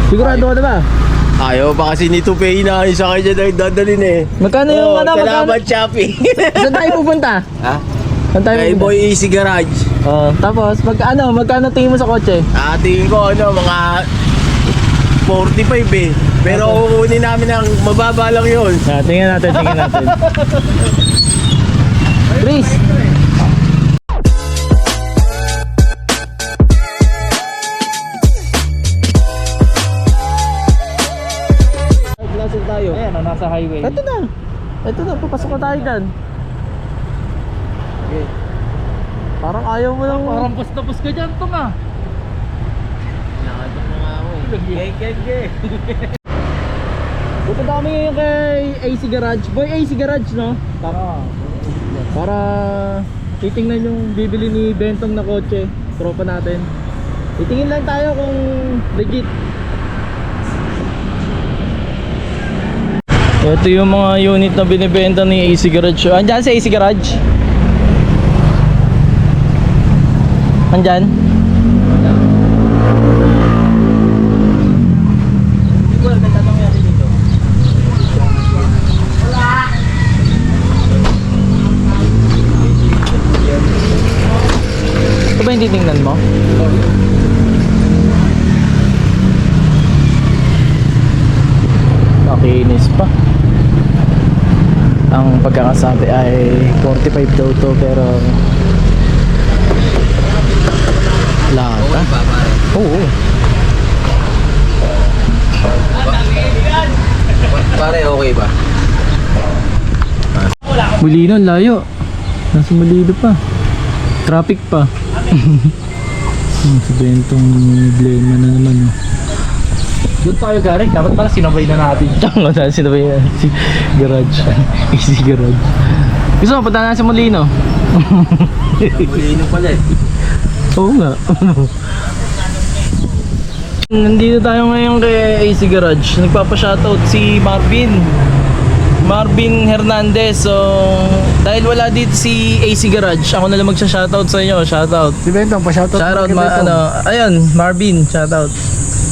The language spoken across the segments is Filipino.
Sigurado ka na ba? Ayaw pa kasi ni Tupay na sa kanya na dadalhin eh. Magkano yung ano? Magkano? Salamat, Shopee. Saan tayo pupunta? Ha? Saan tayo Kay pupunta? Boy Easy Garage. Tapos, magkano tingin mo sa kotse? Tingin ko mga 45 eh. Pero kukunin namin ang mababa lang yun. Tingnan natin. Chris! Nasaan tayo? Ayan, nasa highway. Ito na, papasok na tayo dyan. Okay. Parang ayaw mo lang. Parang tapos ka dyan, Tong ah. Nakatok na nga ako eh. Geng. Pupunta kami ngayon kay AC Garage. Boy, AC Garage, no? Para titingnan yung bibili ni Bentong na kotse. Tropa natin. Titingin lang tayo kung legit. Ito yung mga unit na binibenta ni AC Garage. Andyan si AC Garage? Andyan? Ito ba yung titingnan mo? Makinis pa. Ang pagkakasabi ay 45 daw to, pero lata. Oo. Pare, okay ba? Molino, layo. Nasa Molino pa. Traffic pa. Si Bentong blema na naman. Doon tayo galing, dapat pala sinabay na natin. Tango na, sino ba yan? Si Garage. Easy Garage. Gusto mo, punta na sa Molino. Molino pala eh. Oo nga. Nandito tayo ngayon kay AC Garage. Nagpapa-shoutout si Marvin Hernandez. So, dahil wala dito si AC Garage, ako na lang magsa-shoutout sa inyo. Shoutout. Si Bentong, pa-shoutout. Shoutout, ayun, Marvin, shoutout.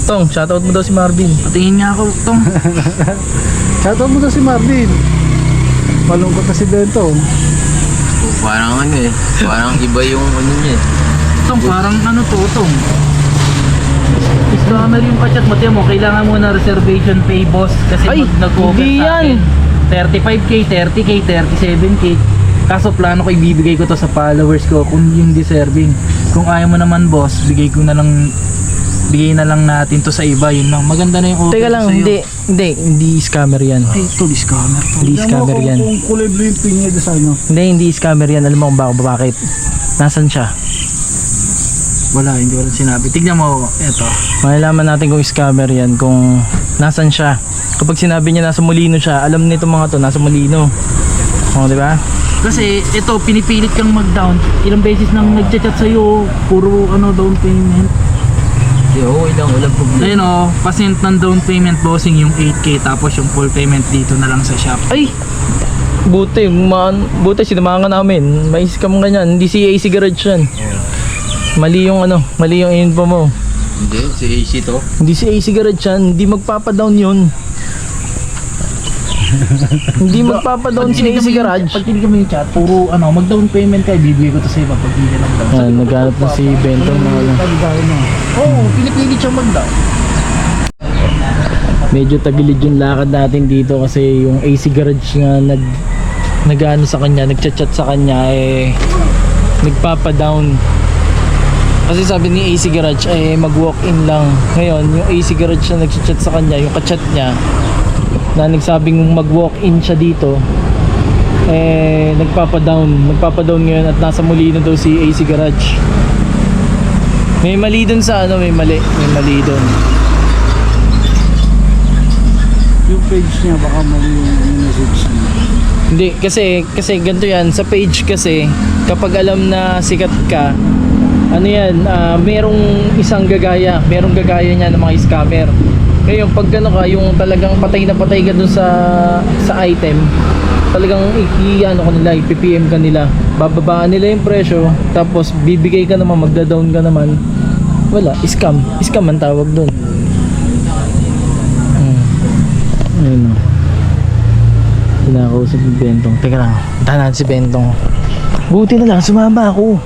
Tong, shoutout mo daw si Marvin. Patingin nga ako, Tong. Shoutout mo daw si Marvin. Malungkot na si Bentong. Parang ano eh. Parang iba yung ano niya eh. Tong, parang ano to, Tong. Scammer yung kachat mo, tiyan mo, kailangan mo na reservation pay, boss. Kasi Ay, nag-offer hindi sa akin. yan. 35k, 30k, 37k. Kaso plano ko ibibigay ko to sa followers ko kung yung deserving. Kung ayaw mo naman, boss, bigay na lang natin to sa iba. Yun lang, maganda na yung offer Teka lang, ko sa'yo. hindi scammer yan. Ay, ito, scammer to. Hindi scammer yan. Kung kulay blue yung pinya doon sa ano. Hindi scammer yan. Alam mo kung bakit? Nasaan siya? Wala, hindi wala sinabi. Tignan mo, eto. Malalaman natin kung scammer yan, kung nasan siya. Kapag sinabi niya nasa Molino siya, alam nito mga to, nasa Molino. O, di ba? Kasi ito, pinipilit kang mag-down. Ilang beses nang nag-chat sa'yo, puro down payment. Okay lang, walang problema. Ayun pasent ng down payment, bossing yung 8k, tapos yung full payment dito na lang sa shop. Ay! Buti sinamahan ka namin. May scam ka niyan. Hindi si AC Garage yan. Mali yung info mo. Hindi, si AC to. Hindi si AC Garage yan. Hindi magpapadown yun. Hindi magpapadown si AC Garage. Pag tinignan mo yung chat, puro mag-down payment ka, ibibigay ko to sa iba pag hindi ka mag-down. Ah, naghanap na si Bentong na wala. Oo, pinipilit siyang mag-down. Medyo tagilid yung lakad natin dito kasi yung AC Garage nga nag-ano sa kanya, nagchat-chat sa kanya nagpapadown. Kasi sabi ni AC Garage mag-walk-in lang. Ngayon, yung AC Garage na nagchat-chat sa kanya, yung kachat niya na nagsabing mag-walk-in siya dito, nagpapadown ngayon at nasa Molino daw si AC Garage. May mali dun sa may mali dun. Yung page niya, baka mali yung message niya. Hindi, kasi ganito yan. Sa page kasi, kapag alam na sikat ka, merong gagaya niya ng mga scammer. Ngayon, pag ka, yung talagang patay na patay ka dun sa item, talagang ipipm ka nila. Bababaan nila yung presyo, tapos bibigay ka naman, magda-down ka naman. Wala, scam ang tawag dun. Ayun o. Kinakausap si Bentong. Teka lang, puntahan natin si Bentong. Buti na lang, sumama ako.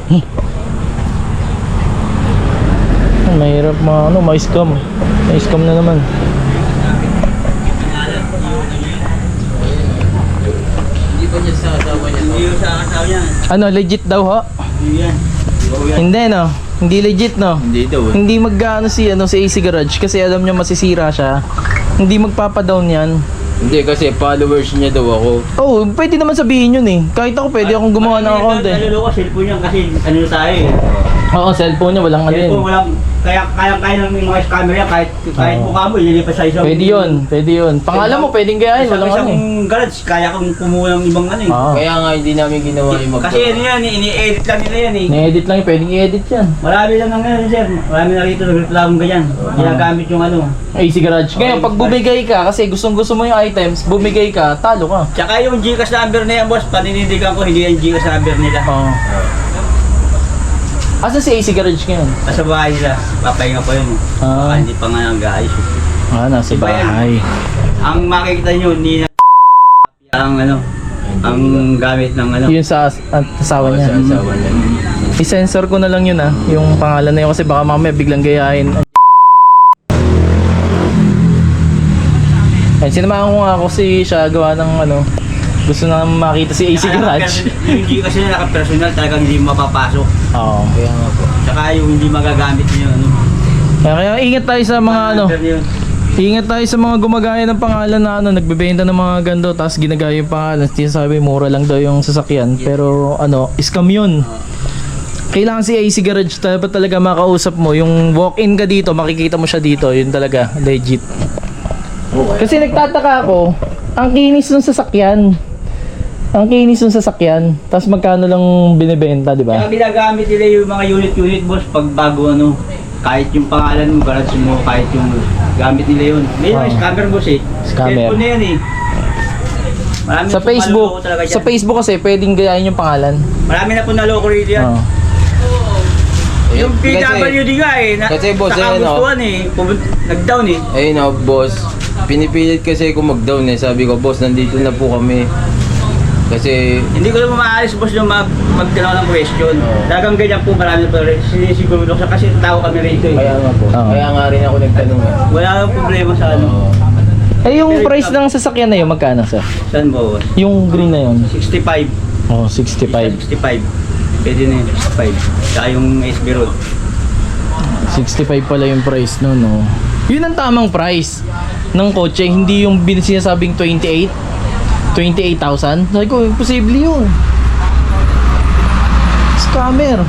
Mahirap ma-scam. Ma-scam na naman. Hindi ba niya sa asawa niya? Hindi sa asawa niya. Ano, legit daw ho? Yan. Hindi no. Hindi legit no. Hindi daw eh. Hindi mag-ano si AC Garage kasi alam niya masisira siya. Hindi magpapa-down yan. Hindi kasi followers niya daw ako. Oh, pwede naman sabihin yun eh. Kahit ako pwede akong gumawa ng account eh. Naluloko, cellphone niya kasi ano tayo eh. Oo, cellphone niya walang ano yun. Cellphone walang, kaya ng mga scammer yan kahit mukha mo, ililipas sa isang... Pwede yun. Pangalan mo pwedeng gayahin, walang ano eh. Isang garage, kaya kang kumuha ng ibang ano eh. Oo. Kaya nga hindi namin ginawa yung Kasi ano yan, ini-edit lang nila yan eh. Ni-edit lang, pwedeng i-edit yan. Marami lang ng ganyan sir, marami na rito nagreklamong ganyan. Ginagamit yung ano. AC Garage. Ngayon, pag bumigay ka, kasi gustong-gusto mo yung items, bumigay ka, talo ka. Tsaka yung Gcash number na yan boss, paninindigan ko hindi yan Gcash number nila. Oo. Asa si AC Garage ngayon? Nasa bahay nila, papahinga pa yun. Ah. Baka hindi pa nga nag-aayos. Nasa Iba yan. bahay. Ang makikita nyo, ni ang ano, ang gamit ng ano. Yun sa asawa niya. Sa asawa niya. I-sensor ko na lang yun yung pangalan na yun kasi baka mamaya biglang gayahin. Ay, sinamahan ko nga ako si siya gawa ng ano, gusto na makita si AC Garage. Yung hindi kasi na naka-personal talagang hindi mapapasok. Oo. Kaya nga po. Tsaka yung hindi magagamit niyo ano. Kaya ingat tayo sa mga ano, Number niyo. ingat tayo sa mga gumagaya ng pangalan na ano, nagbebenta ng mga gando tapos ginagaya yung pangalan. Sabi mura lang daw yung sasakyan pero ano, scam yun. Kailangan si AC Garage dapat talaga makausap mo. Yung walk-in ka dito, makikita mo siya dito. Yun talaga, legit. Kasi nagtataka ako, ang kinis ng sasakyan. Ang kinis ng sasakyan. Tapos magkano lang binibenta, di ba? Kaya ginagamit nila yung mga unit boss pag bago ano. Kahit yung pangalan mo, garage mo, kahit yung gamit nila yun. May Oo. scammer boss eh. Scammer. Cellphone na yan eh. Marami Sa na po Facebook, naloko talaga dyan. sa Facebook kasi pwedeng gayahin yung pangalan. Marami na po naloko rin yan. Oo. Yung PWD nga eh. kasi boss, nakagustuhan eh. Nag-down eh. Ayun na, boss. Pinipilit kasi ako mag-down eh. Sabi ko, boss, nandito na po kami. Kasi, Hindi ko naman maaalis boss yung magtanong ng question. Talagang ganyan po marami po rin. Sinisiguro ko siya kasi tao kami rito eh. kaya nga po. Oo. Kaya nga rin ako nagtanong eh. Wala nang problema sa ano. Eh yung price ng sasakyan na yun, magkano sir? Saan ba boss? Yung green na yun? 65. Oh, 65. 65. Pwede na yun, 65. Saka yung SB Road. 65 pala yung price no, no. Yun ang tamang price ng kotse, hindi yung sinasabing 28,000. Sabi ko, imposible yun. Scammer.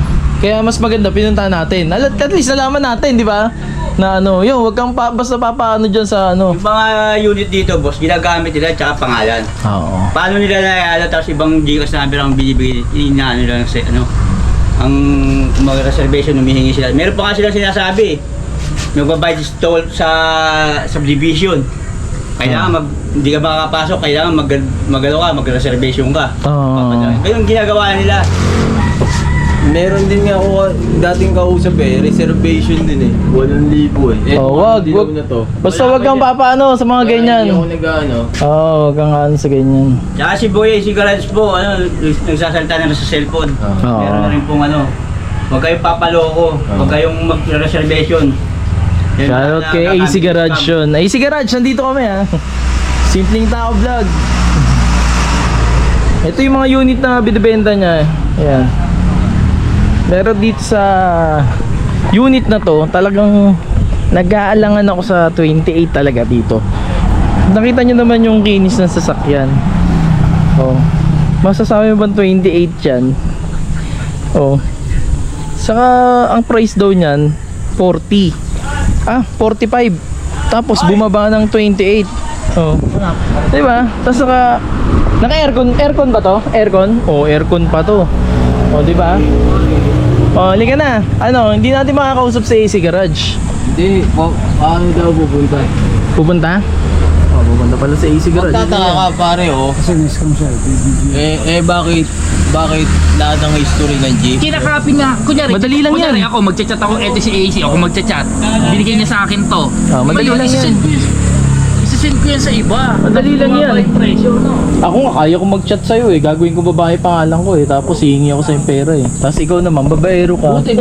Kaya mas maganda pinuntahan natin. At least nalaman natin, di ba? Na ano, yun, wag kang basta papaano dyan sa ano. Yung mga unit dito boss, ginagamit nila tsaka pangalan. Oo. Paano nila na tapos ibang Gcash number ang binibigay, inaano nila sa ano, ang mga reservation humihingi sila. Meron pa nga sila sinasabi, magbabayad toll sa subdivision. Kailangan hindi ka makakapasok, kailangan mag-reservation ka. Oo. Ganun ginagawa nila. Meron din nga ako dating kausap eh. Reservation din eh. 8,000 eh. Oh, wag. Na to. Basta wag kang papaano sa mga ganyan. Hindi ako nag-ano. Oo, wag kang ano sa ganyan. Tsaka si Boy, si Garage po, ano, nagsasalita na sa cellphone. Oo. Meron na rin pong ano, huwag kayong papaloko, huwag kayong mag-reservation. Yan, Shoutout kay na- AC Garage yun. AC Garage, nandito kami ha. Simpleng Tao Vlog. Ito yung mga unit na binibenta niya. Ayan. Pero dito sa unit na to, talagang nag-aalangan ako sa 28 talaga dito. Nakita nyo naman yung kinis ng sasakyan. Oh. Masasabi mo bang 28 yan? Oh. Saka ang price daw niyan 40. 45. Tapos bumaba ng 28. Oh. 'Di ba? Tapos naka-aircon ba to? Aircon? Oh, aircon pa to. Oh, 'di ba? Oh, halika na. Ano, hindi natin makakausap sa AC Garage. Hindi, paano daw pupunta? Pupunta? Oh, pupunta pala sa AC Garage. Magtataka ka pare oh. Kasi na-scam siya. Bakit lahat ng history ng jeep? Kinakopy nga. Kunyari, Madali lang kunyari yan. ako, magchat-chat ako, eto si AC, ako magchat-chat. Binigay niya sa akin to. Madali lang yan. Isasend isasend ko yan sa iba. Madali lang yan. Yung presyo, no? Ako nga, kaya ko mag-chat sa'yo eh. Gagawin ko babae pangalan ko eh. Tapos hihingi ako sa'yo pera eh. Tapos ikaw naman, babaero ka. Buti,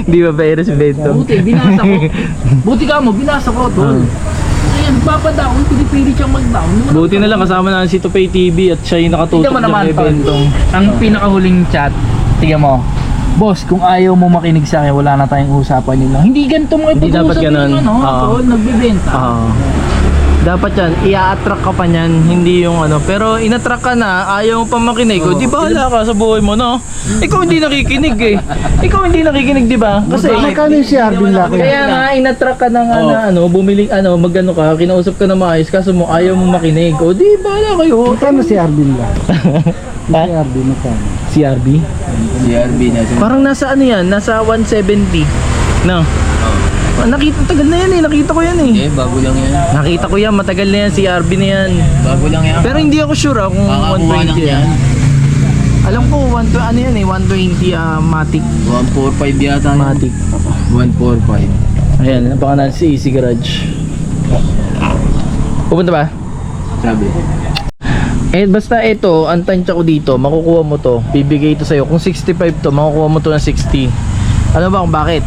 Hindi babaero si Bento. buti, binasa ko. Buti ka mo, binasa ko, tol. Ayan, nagpapadown, pinipili siyang mag-down. Buti na lang kasama na si Tupay TV at siya yung nakatutok Tignan mo dyan naman, kay tol. Bentong. Ang pinakahuling chat, tignan mo. Boss, kung ayaw mo makinig sa akin, wala na tayong usapan yun lang. Hindi ganito mga Hindi dapat ipag-uusap ganun. yun, ano? Oo. Tol, nagbibenta. Dapat yan, i-attract ka pa niyan, hindi yung ano. Pero in-attract ka na, ayaw mo pa makinig. O, di bahala ka sa buhay mo, no? Ikaw hindi nakikinig eh. Ikaw hindi nakikinig, di ba? Kasi Magkano yung si Arvin Laki? kaya nga in-attract ka na nga na ano, bumiling ano, magano ka, kinausap ka na maayos, kaso mo ayaw mo makinig. O, di bahala kayo. Magkano si Arvin Laki? Ha? Si Arvin, magkano? CRB? CRB na. Parang nasa ano yan, nasa 170. No? Nakita, tagal na yan eh, nakita ko yan eh. Bago lang yan. Nakita ko yan, matagal na yan, CRB na yan. Bago lang yan. Pero hindi ako sure kung Makakuha 120 lang yan. yan. Alam ko, ano yan eh, 120 Matic. 145 yata. Matic. 145. Ayan, napangalan si Easy Garage. Pupunta ba? Sabi. Eh basta ito, ang tansya ko dito, makukuha mo to, bibigay ito sa'yo. Kung 65 to, makukuha mo to ng 60. Ano ba kung bakit?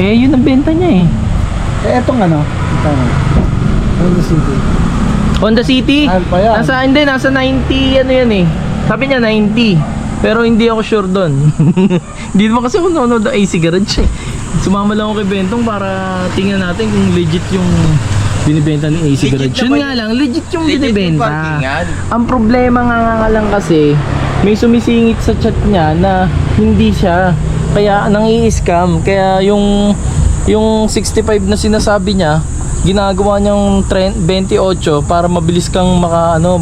Eh yun ang benta niya eh. Eh, etong ano? Magkano? Honda City. Honda City? Mahal pa yan. Nasa 90 ano yan eh. Sabi niya 90. Pero hindi ako sure doon. Hindi naman kasi ako nanonood ng AC Garage eh. Sumama lang ako kay Bentong para tingnan natin kung legit yung binibenta ni AC Garage. Yun nga lang, legit yung binibenta. Ang problema nga lang kasi, may sumisingit sa chat niya na hindi siya. Kaya nang-i-scam. Kaya yung 65 na sinasabi niya, ginagawa niyang 28 para mabilis kang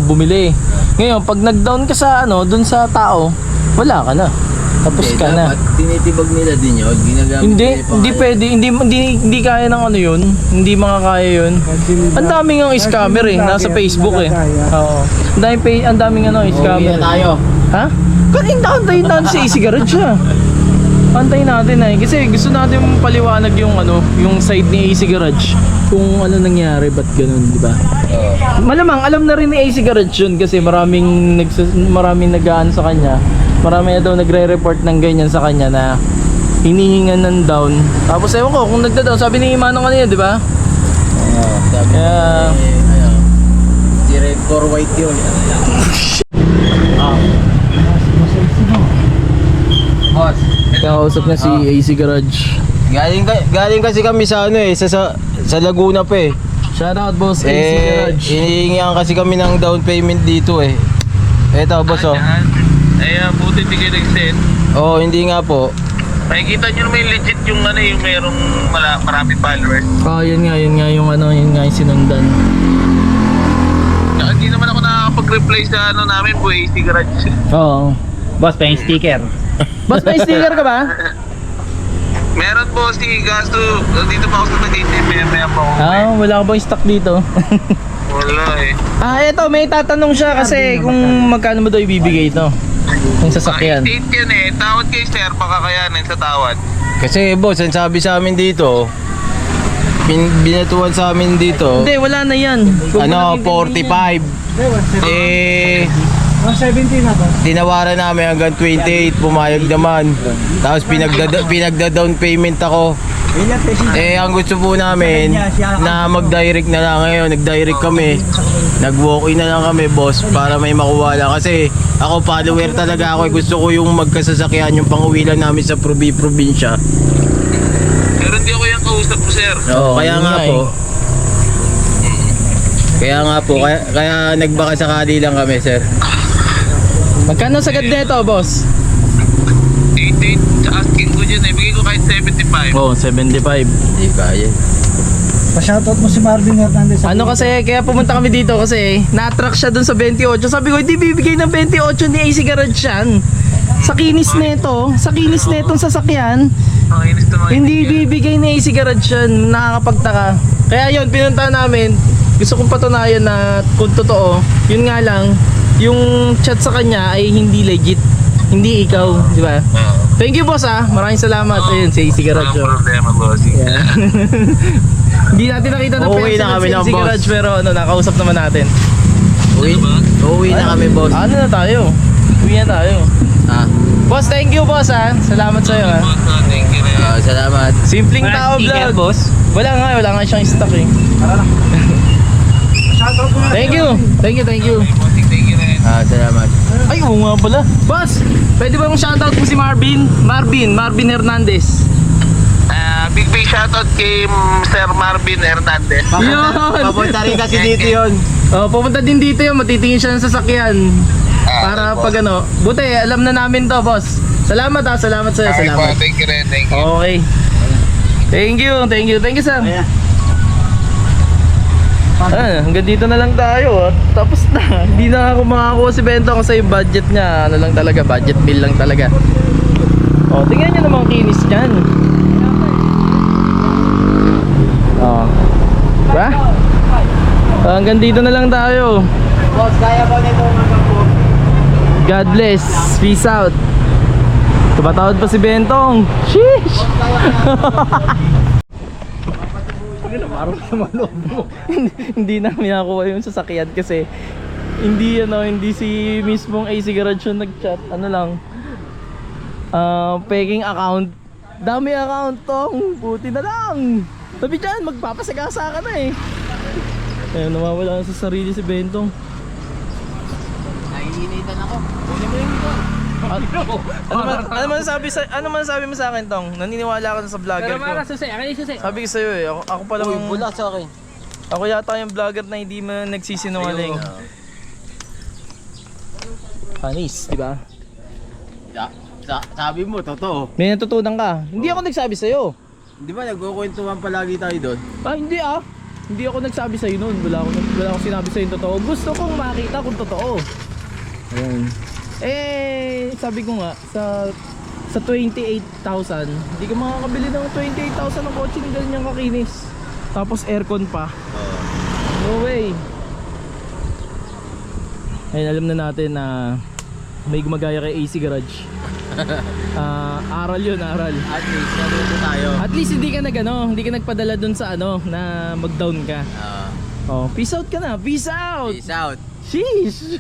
bumili. Ngayon, pag nag-down ka sa dun sa tao, wala ka na. Tapos ka na. Tinitibag nila din yun. Ginagamit Hindi, nila yung hindi pwede, hindi kaya ng ano yun. Hindi makakaya yun. Ang daming ang scammer eh, nasa Facebook eh. Oo. Ang daming scammer. Uwi na tayo. Ha? Kanina antayin natin si AC Garage ha. Antayin natin eh. Kasi gusto natin paliwanag yung yung side ni AC Garage. Kung ano nangyari, ba't ganun, di ba? Malamang alam na rin ni AC Garage yun kasi maraming nag-aano sa kanya. Marami na daw nagre-report ng ganyan sa kanya na hinihingan ng down. Tapos ewan ko kung nagda-down, sabi ni Manong kanina, di ba? Sabi Kaya si Red for White yun. Boss. kausap na si AC Garage. Galing kasi kami sa sa Laguna pa eh. Shout out boss AC Garage. Hinihingihan kasi kami ng down payment dito eh. Eto boss oh. Ay, buti hindi kayo nag-send. Oh, hindi nga po. Makikita nyo naman yung legit yung yung merong maraming followers. Yun nga yung sinundan. Saka hindi naman ako nakakapag-reply sa namin, Buhay AC Garage. Oo. Boss, pa yung sticker. Boss, may sticker ka ba? Meron po si Gasto, dito pa ako sa Tagaytay, may pa ako. Wala ka bang stock dito? Wala eh. Eto, may tatanong siya kasi kung magkano mo daw ibibigay ito. Yung sasakyan. State yan eh, tawad kay sir, baka kayanin sa tawad. Kasi boss, ang sabi sa amin dito, binatuan sa amin dito, Hindi, wala na yan. Huwag mo nang 45. Eh, 170 na ba? tinawaran namin hanggang 28, pumayag naman. Tapos pinagda-down payment ako. Eh, ang gusto po namin na mag-direct na lang ngayon. Nag-direct kami. Nag-walk-in na lang kami, boss, para may makuha lang. Kasi ako, follower talaga ako. Gusto ko yung magkasasakyan, yung pang-uwi lang namin sa probinsya. Pero hindi ako yung kausap ko sir. Oo, kaya yun nga nga po. Kaya nagbaka sakali lang kami, sir. Magkano sagad nito, boss? 88, asking ko dyan eh, bigay ko kahit 75. Oo, 75. Hindi kaya. Pa-shoutout mo si Marvin Hernandez. Kaya pumunta kami dito kasi na-attract siya dun sa 28. Sabi ko, hindi bibigay ng 28 ni AC Garage yan. Sa kinis netong sasakyan, Makinis na hindi bibigay ni AC Garage yan. Nakakapagtaka. Kaya yun, pinunta namin. Gusto kong patunayan na kung totoo, yun nga lang, yung chat sa kanya ay hindi legit. Hindi ikaw, di ba? Thank you boss maraming salamat. Ayun, si AC Garage. Walang problema, bossing. Hindi natin nakita ng Uuwi na personal kami si ng AC boss. Garage pero nakausap naman natin. Uwi na kami, boss. Ano na tayo? Uwi na tayo. Ah, Boss, thank you boss Salamat sa'yo Thank you rin. salamat. Simpleng tao sticker, vlog. boss? Wala nga siyang stock eh. Thank you. Thank you. Bossing, thank you rin. Salamat. Ay, oo nga pala. Boss, pwede ba yung shoutout mo si Marvin Hernandez? Big shoutout kay Sir Marvin Hernandez. Yun! Papunta rin kasi dito yun. Oh, pupunta din dito yun, matitingin siya ng sasakyan. Para pag ano, buti alam na namin to, boss. Salamat salamat sa'yo, salamat. Thank you rin, thank you. Okay. Thank you, Sam. Hanggang dito na lang tayo. Tapos na. Hindi na ako makakuha si Bento kasi yung budget niya, ano lang talaga, budget bill lang talaga. Oh, tingnan niyo naman kinis niyan. Oh. Diba? Hanggang dito na lang tayo. Boss, kaya ba nito magkapo? God bless. Peace out. Tumatawad pa si Bentong. Sheesh! Hindi namin nakuha yung sasakyan kasi hindi si mismong AC Garage yung nag-chat. Ano lang, peking account. Dami account tong, buti na lang. Sabi dyan, magpapasagasa ka na eh. Ayun, nawawala na sa sarili si Bentong. Naiinitan ako. Ano man sabi mo sa akin tong? Naniniwala ka na sa vlogger ko. Sabi ko sa'yo eh, ako pa lang Bula sa akin. ako yata yung vlogger na hindi man nagsisinungaling. Panis, di ba? Sabi mo, totoo. May natutunan ka. Hindi ako nagsabi sa'yo. Di ba nagkukwentuhan palagi tayo doon? Hindi Hindi ako nagsabi sa'yo nun. Wala akong sinabi sa'yo yung totoo. Gusto kong makita kung totoo. Ayun. Sabi ko nga, sa 28,000, hindi ka makakabili ng 28,000 ng kotse ng ganyang kakinis. Tapos aircon pa. No way. Ayun, alam na natin na may gumagaya kay AC Garage. Aral yun, aral. At least, natuto tayo. At least hindi ka hindi ka nagpadala dun sa na mag-down ka. Oh, peace out ka na. Peace out. Peace out. Sheesh.